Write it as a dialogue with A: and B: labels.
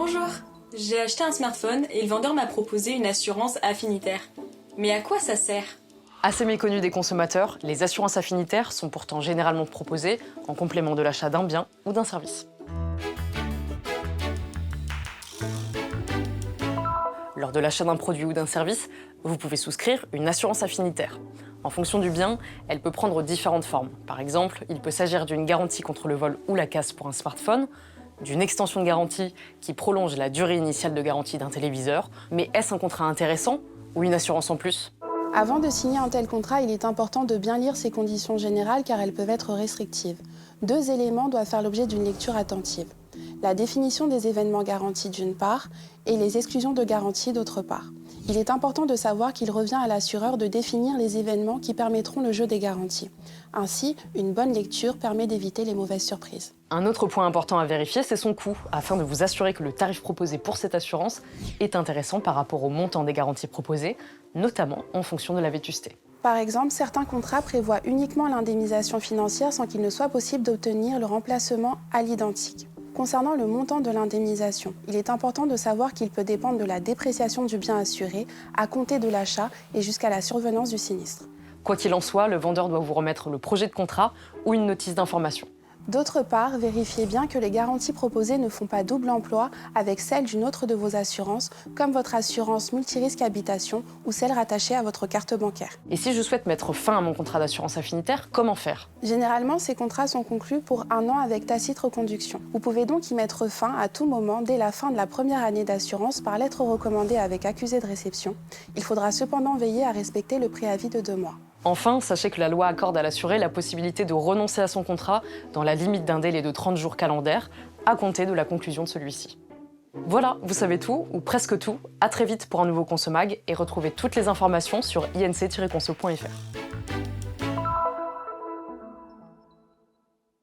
A: Bonjour, j'ai acheté un smartphone et le vendeur m'a proposé une assurance affinitaire. Mais à quoi ça sert?
B: Assez méconnues des consommateurs, les assurances affinitaires sont pourtant généralement proposées en complément de l'achat d'un bien ou d'un service. Lors de l'achat d'un produit ou d'un service, vous pouvez souscrire une assurance affinitaire. En fonction du bien, elle peut prendre différentes formes. Par exemple, il peut s'agir d'une garantie contre le vol ou la casse pour un smartphone, d'une extension de garantie qui prolonge la durée initiale de garantie d'un téléviseur. Mais est-ce un contrat intéressant ou une assurance en plus?
C: Avant de signer un tel contrat, il est important de bien lire ses conditions générales car elles peuvent être restrictives. 2 éléments doivent faire l'objet d'une lecture attentive. La définition des événements garantis d'une part et les exclusions de garantie d'autre part. Il est important de savoir qu'il revient à l'assureur de définir les événements qui permettront le jeu des garanties. Ainsi, une bonne lecture permet d'éviter les mauvaises surprises.
B: Un autre point important à vérifier, c'est son coût, afin de vous assurer que le tarif proposé pour cette assurance est intéressant par rapport au montant des garanties proposées, notamment en fonction de la vétusté.
C: Par exemple, certains contrats prévoient uniquement l'indemnisation financière sans qu'il ne soit possible d'obtenir le remplacement à l'identique. Concernant le montant de l'indemnisation, il est important de savoir qu'il peut dépendre de la dépréciation du bien assuré à compter de l'achat et jusqu'à la survenance du sinistre.
B: Quoi qu'il en soit, le vendeur doit vous remettre le projet de contrat ou une notice d'information.
C: D'autre part, vérifiez bien que les garanties proposées ne font pas double emploi avec celles d'une autre de vos assurances, comme votre assurance multirisque habitation ou celle rattachée à votre carte bancaire.
B: Et si je souhaite mettre fin à mon contrat d'assurance affinitaire, comment faire?
C: Généralement, ces contrats sont conclus pour 1 an avec tacite reconduction. Vous pouvez donc y mettre fin à tout moment dès la fin de la première année d'assurance par lettre recommandée avec accusé de réception. Il faudra cependant veiller à respecter le préavis de 2 mois.
B: Enfin, sachez que la loi accorde à l'assuré la possibilité de renoncer à son contrat dans la limite d'un délai de 30 jours calendaires à compter de la conclusion de celui-ci. Voilà, vous savez tout, ou presque tout. À très vite pour un nouveau Consomag et retrouvez toutes les informations sur inc-conso.fr.